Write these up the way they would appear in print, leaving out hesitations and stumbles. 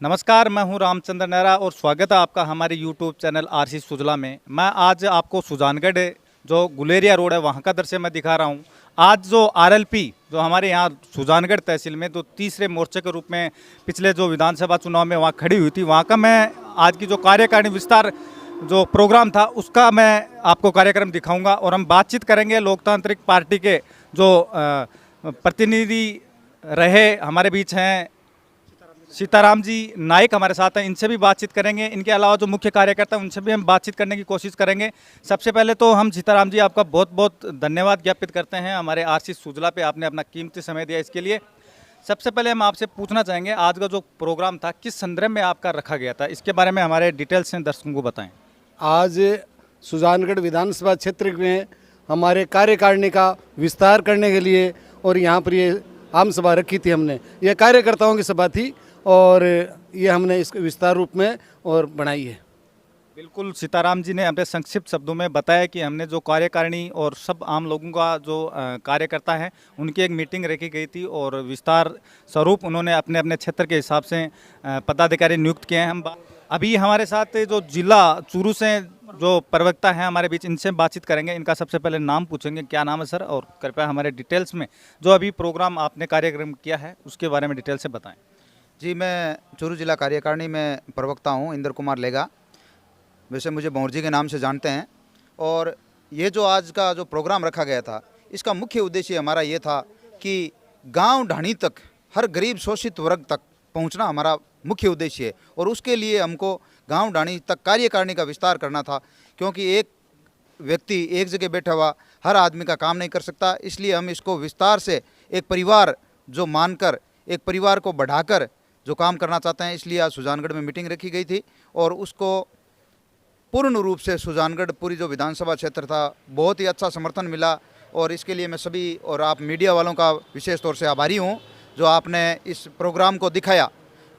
नमस्कार, मैं हूं रामचंद्र नेहरा और स्वागत है आपका हमारे यूट्यूब चैनल आरसी सुजला में। मैं आज आपको सुजानगढ़ जो गुलेरिया रोड है वहां का दृश्य मैं दिखा रहा हूं। आज जो आरएलपी जो हमारे यहां सुजानगढ़ तहसील में जो तीसरे मोर्चे के रूप में पिछले जो विधानसभा चुनाव में वहां खड़ी हुई थी, वहां का मैं आज की जो कार्यकारिणी विस्तार जो प्रोग्राम था उसका मैं आपको कार्यक्रम दिखाऊंगा और हम बातचीत करेंगे लोकतांत्रिक पार्टी के जो प्रतिनिधि रहे हमारे बीच हैं सीताराम जी नाइक हमारे साथ हैं, इनसे भी बातचीत करेंगे। इनके अलावा जो मुख्य कार्यकर्ता हैं उनसे भी हम बातचीत करने की कोशिश करेंगे। सबसे पहले तो हम सीताराम जी आपका बहुत बहुत धन्यवाद ज्ञापित करते हैं हमारे आरसी सुजला पे आपने अपना कीमती समय दिया इसके लिए। सबसे पहले हम आपसे पूछना चाहेंगे आज का जो प्रोग्राम था किस संदर्भ में आपका रखा गया था, इसके बारे में हमारे डिटेल्स से दर्शकों को बताएं। आज सुजानगढ़ विधानसभा क्षेत्र में हमारे कार्यकारिणी का विस्तार करने के लिए और यहाँ पर ये आम सभा रखी थी हमने। ये कार्यकर्ताओं की सभा थी और ये हमने इसके विस्तार रूप में और बनाई है। बिल्कुल, सीताराम जी ने अपने संक्षिप्त शब्दों में बताया कि हमने जो कार्यकारिणी और सब आम लोगों का जो कार्यकर्ता है उनकी एक मीटिंग रखी गई थी और विस्तार स्वरूप उन्होंने अपने अपने क्षेत्र के हिसाब से पदाधिकारी नियुक्त किए हैं। हम अभी हमारे साथ जो जिला चूरू से जो प्रवक्ता हैं हमारे बीच, इनसे बातचीत करेंगे। इनका सबसे पहले नाम पूछेंगे, क्या नाम है सर, और कृपया हमारे डिटेल्स में जो अभी प्रोग्राम आपने कार्यक्रम किया है उसके बारे में डिटेल से बताएँ। जी, मैं चूरू जिला कार्यकारिणी में प्रवक्ता हूँ, इंद्र कुमार लेगा। वैसे मुझे भंवर जी के नाम से जानते हैं। और ये जो आज का जो प्रोग्राम रखा गया था इसका मुख्य उद्देश्य हमारा ये था कि गांव ढाणी तक हर गरीब शोषित वर्ग तक पहुंचना हमारा मुख्य उद्देश्य है और उसके लिए हमको गांव ढाणी तक कार्यकारिणी का विस्तार करना था, क्योंकि एक व्यक्ति एक जगह बैठा हुआ हर आदमी का काम नहीं कर सकता। इसलिए हम इसको विस्तार से एक परिवार जो मानकर, एक परिवार को बढ़ाकर जो काम करना चाहते हैं, इसलिए आज सुजानगढ़ में मीटिंग रखी गई थी और उसको पूर्ण रूप से सुजानगढ़ पूरी जो विधानसभा क्षेत्र था बहुत ही अच्छा समर्थन मिला। और इसके लिए मैं सभी और आप मीडिया वालों का विशेष तौर से आभारी हूं जो आपने इस प्रोग्राम को दिखाया।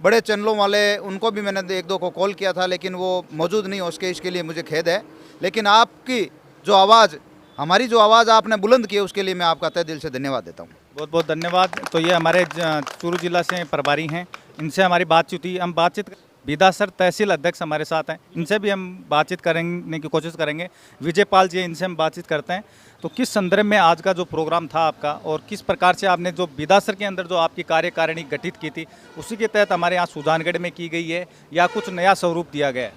बड़े चैनलों वाले उनको भी मैंने एक दो को कॉल किया था लेकिन वो मौजूद नहीं हो सके, इसके लिए मुझे खेद है। लेकिन आपकी जो आवाज़, हमारी जो आवाज़ आपने बुलंद की है उसके लिए मैं आपका तहे दिल से धन्यवाद देता हूँ। बहुत बहुत धन्यवाद। तो ये हमारे चूरू जिला से प्रभारी हैं, इनसे हमारी बातचीत हुई। हम बातचीत बिदासर तहसील अध्यक्ष हमारे साथ हैं, इनसे भी हम बातचीत करने की कोशिश करेंगे। विजय पाल जी, इनसे हम बातचीत करते हैं। तो किस संदर्भ में आज का जो प्रोग्राम था आपका और किस प्रकार से आपने जो बिदासर के अंदर जो आपकी कार्यकारिणी गठित की थी उसी के तहत हमारे यहाँ सुजानगढ़ में की गई है या कुछ नया स्वरूप दिया गया है?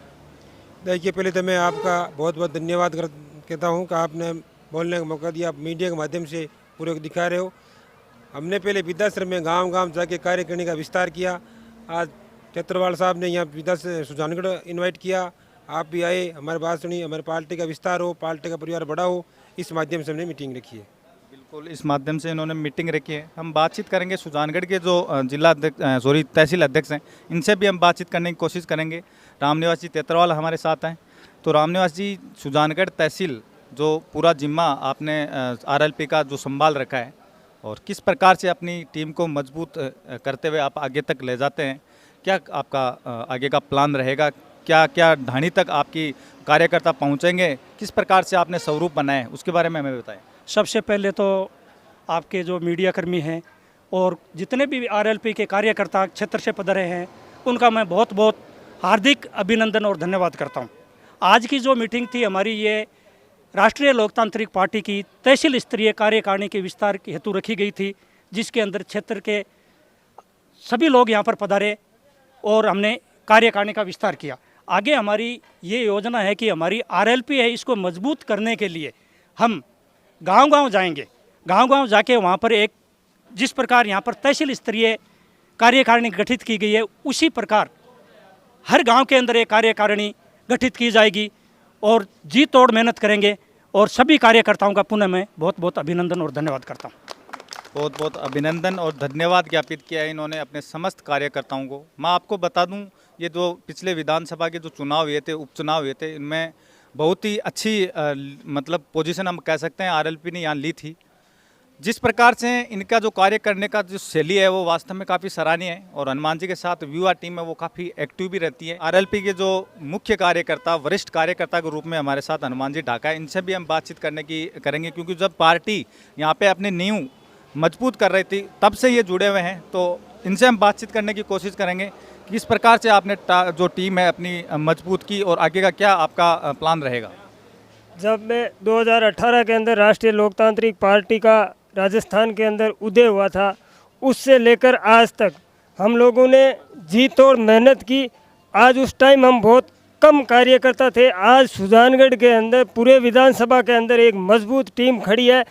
देखिए, पहले तो मैं आपका बहुत बहुत धन्यवाद कहता हूँ कि आपने बोलने का मौका दिया, आप मीडिया के माध्यम से पूरे दिखा रहे हो। हमने पहले विदासर में गांव गांव जाके कार्यकारिणी का विस्तार किया। आज छत्रवाल साहब ने यहाँ विदासर सुजानगढ़ इनवाइट किया, आप भी आए, हमारी बात सुनी, हमारे पार्टी का विस्तार हो, पार्टी का परिवार बड़ा हो, इस माध्यम से हमने मीटिंग रखी है। बिल्कुल, इस माध्यम से इन्होंने मीटिंग रखी है। हम बातचीत करेंगे सुजानगढ़ के जो जिला तहसील अध्यक्ष हैं, इनसे भी हम बातचीत करने की कोशिश करेंगे। रामनिवास जी तेतरवाल हमारे साथ हैं। तो रामनिवास जी, सुजानगढ़ तहसील जो पूरा जिम्मा आपने आरएलपी का जो संभाल रखा है और किस प्रकार से अपनी टीम को मजबूत करते हुए आप आगे तक ले जाते हैं, क्या आपका आगे का प्लान रहेगा? क्या क्या ढाणी तक आपकी कार्यकर्ता पहुंचेंगे? किस प्रकार से आपने स्वरूप बनाए उसके बारे में हमें बताएं। सबसे पहले तो आपके जो मीडिया कर्मी हैं और जितने भी आरएलपी के कार्यकर्ता क्षेत्र से पधारे हैं उनका मैं बहुत बहुत हार्दिक अभिनंदन और धन्यवाद करता हूं। आज की जो मीटिंग थी हमारी, ये राष्ट्रीय लोकतांत्रिक पार्टी की तहसील स्तरीय कार्यकारिणी के विस्तार के हेतु रखी गई थी, जिसके अंदर क्षेत्र के सभी लोग यहाँ पर पधारे और हमने कार्यकारिणी का विस्तार किया। आगे हमारी ये योजना है कि हमारी आरएलपी है, इसको मजबूत करने के लिए हम गांव-गांव जाएंगे। गांव-गांव जाके वहाँ पर एक जिस प्रकार यहाँ पर तहसील स्तरीय कार्यकारिणी गठित की गई है उसी प्रकार हर गांव के अंदर एक कार्यकारिणी गठित की जाएगी और जी तोड़ मेहनत करेंगे। और सभी कार्यकर्ताओं का पुनः मैं बहुत बहुत अभिनंदन और धन्यवाद करता हूँ। बहुत बहुत अभिनंदन और धन्यवाद ज्ञापित किया है इन्होंने अपने समस्त कार्यकर्ताओं को। मैं आपको बता दूं, ये जो पिछले विधानसभा के जो चुनाव हुए थे, उपचुनाव हुए थे, इनमें बहुत ही अच्छी मतलब पोजीशन हम कह सकते हैं आरएलपी ने यहाँ ली थी। जिस प्रकार से इनका जो कार्य करने का जो शैली है वो वास्तव में काफ़ी सराहनीय है और हनुमान जी के साथ युवा टीम है वो काफ़ी एक्टिव भी रहती है। आरएलपी के जो मुख्य कार्यकर्ता, वरिष्ठ कार्यकर्ता के रूप में हमारे साथ हनुमान जी ढाका है, इनसे भी हम बातचीत करेंगे क्योंकि जब पार्टी यहाँ पे अपनी नींव मजबूत कर रही थी तब से ये जुड़े हुए हैं, तो इनसे हम बातचीत करने की कोशिश करेंगे किस प्रकार से आपने जो टीम है अपनी मजबूत की और आगे का क्या आपका प्लान रहेगा? जब मैं 2018 के अंदर राष्ट्रीय लोकतांत्रिक पार्टी का राजस्थान के अंदर उदय हुआ था, उससे लेकर आज तक हम लोगों ने जी तोड़ मेहनत की। आज उस टाइम हम बहुत कम कार्यकर्ता थे, आज सुजानगढ़ के अंदर पूरे विधानसभा के अंदर एक मजबूत टीम खड़ी है।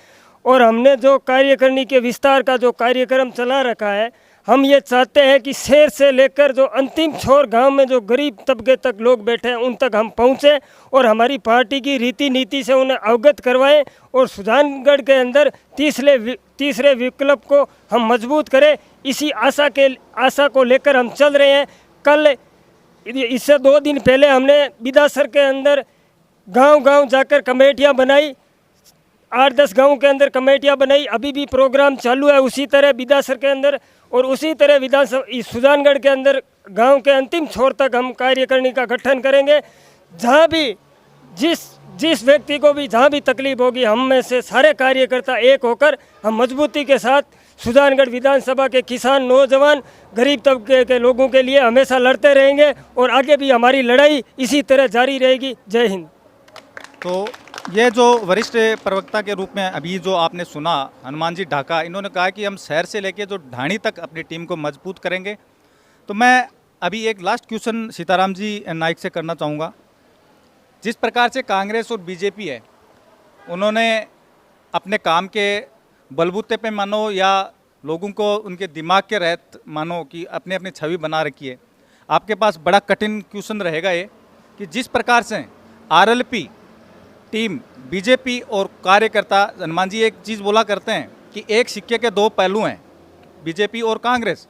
और हमने जो कार्यकारिणी के विस्तार का जो कार्यक्रम चला रखा है, हम ये चाहते हैं कि शहर से लेकर जो अंतिम छोर गांव में जो गरीब तबके तक लोग बैठे हैं उन तक हम पहुंचें और हमारी पार्टी की रीति नीति से उन्हें अवगत करवाएं और सुजानगढ़ के अंदर तीसरे विकल्प को हम मजबूत करें। इसी आशा को लेकर हम चल रहे हैं। कल इससे 2 दिन पहले हमने बिदासर के अंदर गांव-गांव जाकर कमेटियां बनाई, 8-10 गाँव के अंदर कमेटियां बनाई। अभी भी प्रोग्राम चालू है उसी तरह बिदासर के अंदर, और उसी तरह विधानसभा सुजानगढ़ के अंदर गांव के अंतिम छोर तक हम कार्यकारिणी का गठन करेंगे। जहां भी जिस व्यक्ति को भी जहां भी तकलीफ होगी, हम में से सारे कार्यकर्ता एक होकर हम मजबूती के साथ सुजानगढ़ विधानसभा के किसान, नौजवान, गरीब तबके के लोगों के लिए हमेशा लड़ते रहेंगे और आगे भी हमारी लड़ाई इसी तरह जारी रहेगी। जय हिंद। तो ये जो वरिष्ठ प्रवक्ता के रूप में अभी जो आपने सुना, हनुमान जी ढाका, इन्होंने कहा कि हम शहर से लेके जो ढाणी तक अपनी टीम को मजबूत करेंगे। तो मैं अभी एक लास्ट क्वेश्चन सीताराम जी नाइक से करना चाहूँगा। जिस प्रकार से कांग्रेस और बीजेपी है, उन्होंने अपने काम के बलबूते पे मानो या लोगों को उनके दिमाग के रहत मानो कि अपनी अपनी छवि बना रखी है, आपके पास बड़ा कठिन क्वेश्चन रहेगा ये कि जिस प्रकार से आरएलपी टीम, बीजेपी और कार्यकर्ता, हनुमान जी एक चीज़ बोला करते हैं कि एक सिक्के के 2 पहलू हैं, बीजेपी और कांग्रेस।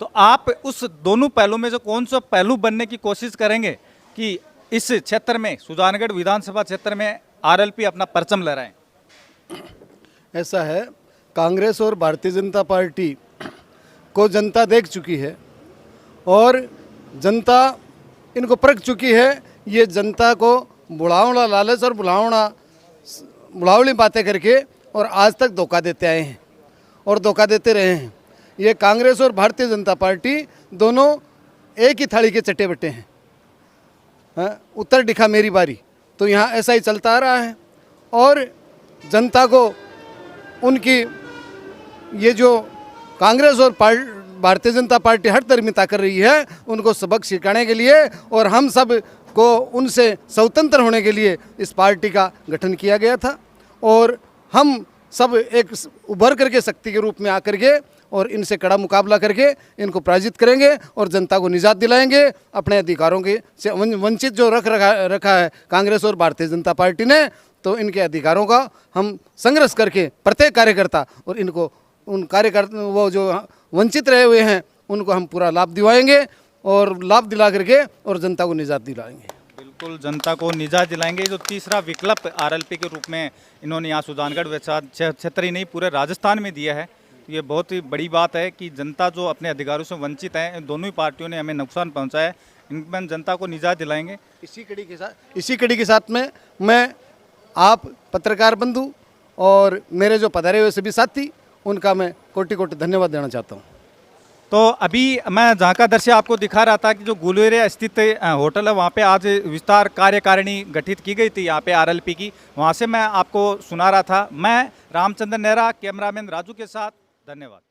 तो आप उस दोनों पहलू में से कौन सा पहलू बनने की कोशिश करेंगे कि इस क्षेत्र में, सुजानगढ़ विधानसभा क्षेत्र में आरएलपी अपना परचम लहराएं? ऐसा है, कांग्रेस और भारतीय जनता पार्टी को जनता देख चुकी है और जनता इनको परख चुकी है। ये जनता को बुढ़ावना लालच और बुढ़ावली बातें करके और आज तक धोखा देते आए हैं और धोखा देते रहे हैं। ये कांग्रेस और भारतीय जनता पार्टी दोनों एक ही थाली के चट्टे बट्टे हैं। उत्तर दिखा मेरी बारी, तो यहाँ ऐसा ही चलता आ रहा है। और जनता को उनकी ये जो कांग्रेस और भारतीय जनता पार्टी हर तरमिता कर रही है, उनको सबक सिखाने के लिए और हम सब को उनसे स्वतंत्र होने के लिए इस पार्टी का गठन किया गया था। और हम सब एक उभर करके शक्ति के रूप में आकर के और इनसे कड़ा मुकाबला करके इनको पराजित करेंगे और जनता को निजात दिलाएंगे। अपने अधिकारों के से वंचित जो रखा है कांग्रेस और भारतीय जनता पार्टी ने, तो इनके अधिकारों का हम संघर्ष करके प्रत्येक कार्यकर्ता और इनको उन कार्यकर्ता वो जो वंचित रहे हुए हैं उनको हम पूरा लाभ दिलाएंगे और लाभ दिला करके और जनता को निजात दिलाएंगे। बिल्कुल, जनता को निजात दिलाएंगे। जो तीसरा विकल्प आरएलपी के रूप में इन्होंने यहाँ सुजानगढ़ क्षेत्र ही नहीं पूरे राजस्थान में दिया है, ये बहुत ही बड़ी बात है कि जनता जो अपने अधिकारों से वंचित है, दोनों ही पार्टियों ने हमें नुकसान पहुँचाया है, इनमें जनता को निजात दिलाएंगे। इसी कड़ी के साथ में मैं आप पत्रकार बंधु और मेरे जो पधारे हुए सभी साथी, उनका मैं कोटि कोटि धन्यवाद देना चाहता हूँ। तो अभी मैं जहाँ का दृश्य आपको दिखा रहा था कि जो गुलेरिया स्थित होटल है, वहाँ पे आज विस्तार कार्यकारिणी गठित की गई थी यहाँ पे आरएलपी की, वहाँ से मैं आपको सुना रहा था। मैं रामचंद्र नेहरा, कैमरामैन राजू के साथ, धन्यवाद।